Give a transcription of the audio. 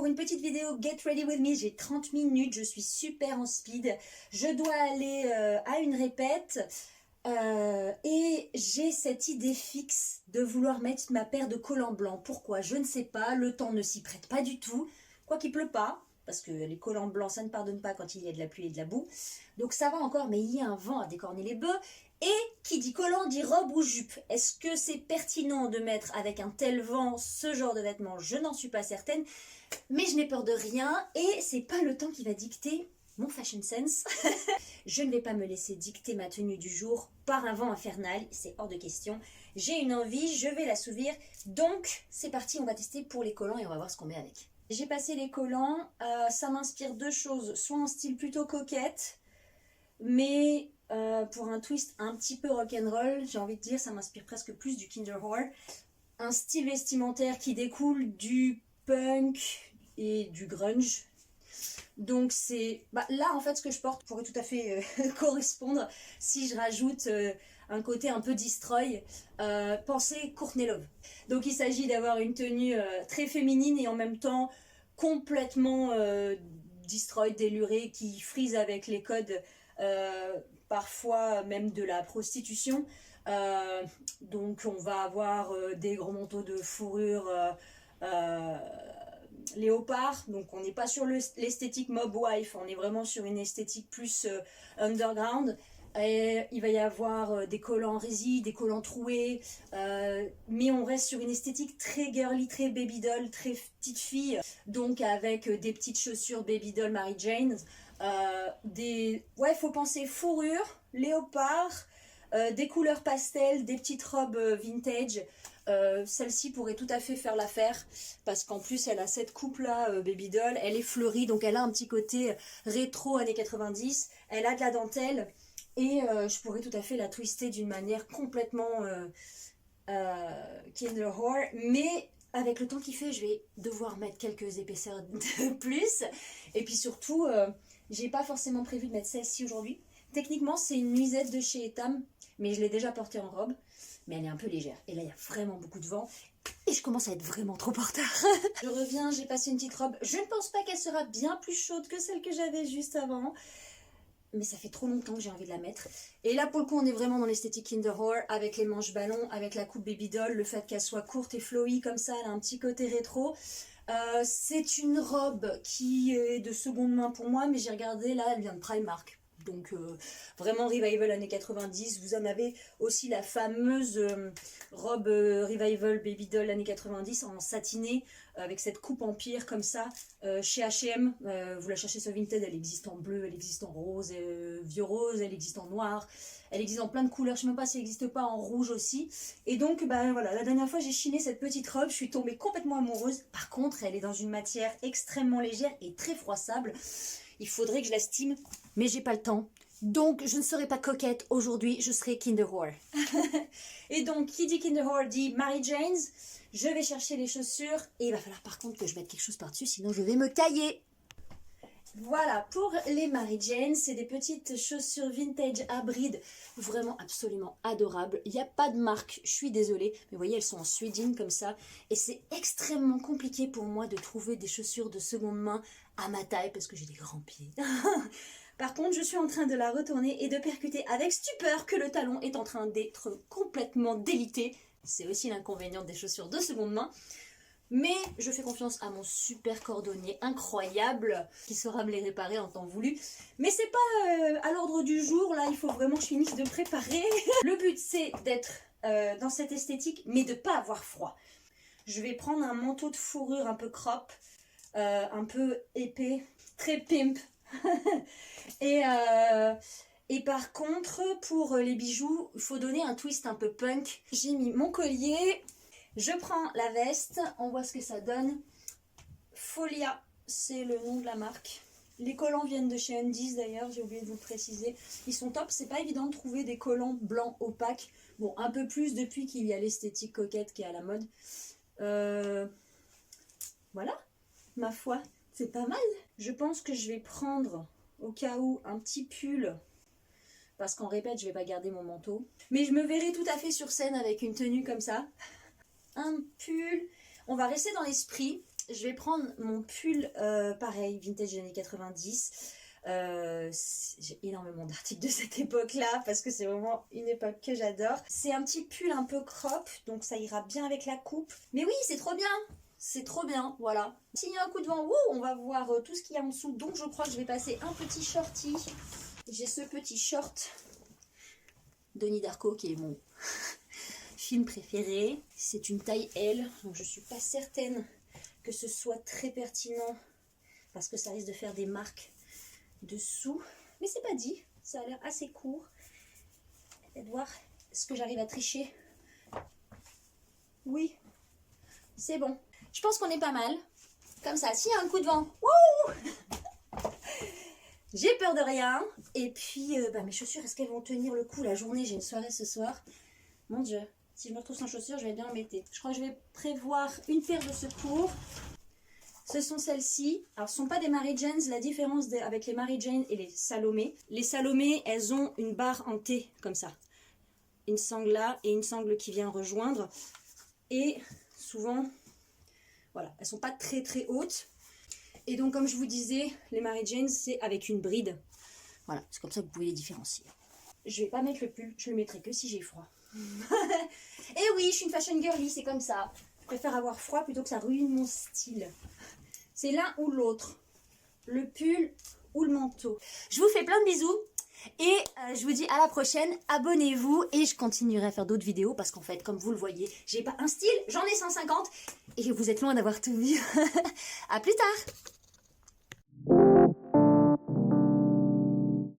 pour une petite vidéo Get Ready With Me. J'ai 30 minutes, je suis super en speed. Je dois aller à une répète et j'ai cette idée fixe de vouloir mettre ma paire de collants blancs. Pourquoi? Je ne sais pas, le temps ne s'y prête pas du tout. Quoi qu'il pleut pas, parce que les collants blancs, ça ne pardonne pas quand il y a de la pluie et de la boue. Donc ça va encore, mais il y a un vent à décorner les bœufs. Et qui dit collant dit robe ou jupe. Est-ce que c'est pertinent de mettre avec un tel vent ce genre de vêtements? Je n'en suis pas certaine. Mais je n'ai peur de rien et c'est pas le temps qui va dicter mon fashion sense. Je ne vais pas me laisser dicter ma tenue du jour par un vent infernal. C'est hors de question. J'ai une envie, je vais l'assouvir. Donc c'est parti, on va tester pour les collants et on va voir ce qu'on met avec. J'ai passé les collants. Ça m'inspire deux choses. Soit un style plutôt coquette, mais pour un twist un petit peu rock'n'roll, j'ai envie de dire, ça m'inspire presque plus du Kinderhore. Un style vestimentaire qui découle du punk et du grunge. Donc c'est... là en fait ce que je porte pourrait tout à fait correspondre si je rajoute un côté un peu destroy. Pensez Courtney Love. Donc il s'agit d'avoir une tenue très féminine et en même temps complètement destroy, délurée, qui frise avec les codes parfois même de la prostitution. Donc on va avoir des gros manteaux de fourrure léopard, donc on n'est pas sur l'esthétique mob wife, on est vraiment sur une esthétique plus underground. Et il va y avoir des collants résis, des collants troués, mais on reste sur une esthétique très girly, très baby doll, très petite fille, donc avec des petites chaussures baby doll Mary Jane. Faut penser fourrure, léopard, des couleurs pastel, des petites robes vintage. Celle-ci pourrait tout à fait faire l'affaire parce qu'en plus elle a cette coupe là baby doll, elle est fleurie, donc elle a un petit côté rétro années 90, elle a de la dentelle et je pourrais tout à fait la twister d'une manière complètement Kinderhore, mais avec le temps qu'il fait je vais devoir mettre quelques épaisseurs de plus et puis surtout j'ai pas forcément prévu de mettre celle-ci aujourd'hui. Techniquement c'est une nuisette de chez Etam, mais je l'ai déjà portée en robe. Mais elle est un peu légère. Et là, il y a vraiment beaucoup de vent. Et je commence à être vraiment trop en retard. Je reviens, j'ai passé une petite robe. Je ne pense pas qu'elle sera bien plus chaude que celle que j'avais juste avant. Mais ça fait trop longtemps que j'ai envie de la mettre. Et là, pour le coup, on est vraiment dans l'esthétique Kinderhore, avec les manches ballons, avec la coupe baby doll, le fait qu'elle soit courte et flowy comme ça, elle a un petit côté rétro. C'est une robe qui est de seconde main pour moi, mais j'ai regardé, là, elle vient de Primark. Donc vraiment revival années 90. Vous en avez aussi la fameuse robe revival baby doll années 90 en satiné avec cette coupe empire comme ça chez H&M. Vous la cherchez sur Vinted, elle existe en bleu, elle existe en rose, vieux rose, elle existe en noir, elle existe en plein de couleurs. Je ne sais même pas si elle n'existe pas en rouge aussi. Et donc voilà, la dernière fois j'ai chiné cette petite robe, je suis tombée complètement amoureuse. Par contre elle est dans une matière extrêmement légère et très froissable. Il faudrait que je l'estime, mais j'ai pas le temps. Donc, je ne serai pas coquette aujourd'hui, je serai Kinderhore. Et donc, qui dit Kinderhore dit Mary Jane's. Je vais chercher les chaussures et il va falloir par contre que je mette quelque chose par-dessus, sinon je vais me cailler. Voilà, pour les Mary Jane, c'est des petites chaussures vintage à bride, vraiment absolument adorables. Il n'y a pas de marque, je suis désolée, mais vous voyez, elles sont en suédine comme ça. Et c'est extrêmement compliqué pour moi de trouver des chaussures de seconde main à ma taille, parce que j'ai des grands pieds. Par contre, je suis en train de la retourner et de percuter avec stupeur que le talon est en train d'être complètement délité. C'est aussi l'inconvénient des chaussures de seconde main. Mais je fais confiance à mon super cordonnier incroyable qui saura me les réparer en temps voulu. Mais c'est pas à l'ordre du jour, là il faut vraiment que je finisse de préparer. Le but c'est d'être dans cette esthétique mais de pas avoir froid. Je vais prendre un manteau de fourrure un peu crop, un peu épais, très pimp. Et par contre pour les bijoux, il faut donner un twist un peu punk. J'ai mis mon collier. Je prends la veste, on voit ce que ça donne. Folia, c'est le nom de la marque. Les collants viennent de chez Undies d'ailleurs, j'ai oublié de vous le préciser. Ils sont top, c'est pas évident de trouver des collants blancs opaques. Bon, un peu plus depuis qu'il y a l'esthétique coquette qui est à la mode. Voilà, ma foi, c'est pas mal. Je pense que je vais prendre au cas où un petit pull. Parce qu'en répète, je vais pas garder mon manteau. Mais je me verrai tout à fait sur scène avec une tenue comme ça. Un pull. On va rester dans l'esprit. je vais prendre mon pull, pareil, vintage des années 90. J'ai énormément d'articles de cette époque-là parce que c'est vraiment une époque que j'adore. C'est un petit pull un peu crop, donc ça ira bien avec la coupe. Mais oui, c'est trop bien! C'est trop bien, voilà. S'il y a un coup de vent, on va voir tout ce qu'il y a en dessous. Donc je crois que je vais passer un petit shorty. J'ai ce petit short Donnie Darko qui est mon film préféré. C'est une taille L, donc je suis pas certaine que ce soit très pertinent parce que ça risque de faire des marques dessous. Mais c'est pas dit, ça a l'air assez court. Et de voir ce que j'arrive à tricher. Oui, c'est bon. Je pense qu'on est pas mal. Comme ça, s'il y a un coup de vent, wouh, j'ai peur de rien. Et puis, mes chaussures, est-ce qu'elles vont tenir le coup la journée? J'ai une soirée ce soir. Mon Dieu, si je me retrouve sans chaussures, je vais bien m'embêter. Je crois que je vais prévoir une paire de secours. Ce sont celles-ci. Alors, ce ne sont pas des Mary Janes. La différence avec les Mary Jane et les Salomé. Les Salomé, elles ont une barre en T, comme ça. Une sangle là et une sangle qui vient rejoindre. Et souvent... Voilà, elles sont pas très très hautes. Et donc comme je vous disais, les Mary Jane c'est avec une bride. Voilà, c'est comme ça que vous pouvez les différencier. Je vais pas mettre le pull, je le mettrai que si j'ai froid. Et oui, je suis une fashion girly, c'est comme ça. Je préfère avoir froid plutôt que ça ruine mon style. C'est l'un ou l'autre. Le pull ou le manteau. Je vous fais plein de bisous. Et je vous dis à la prochaine, abonnez-vous et je continuerai à faire d'autres vidéos parce qu'en fait, comme vous le voyez, j'ai pas un style, j'en ai 150 et vous êtes loin d'avoir tout vu. À plus tard.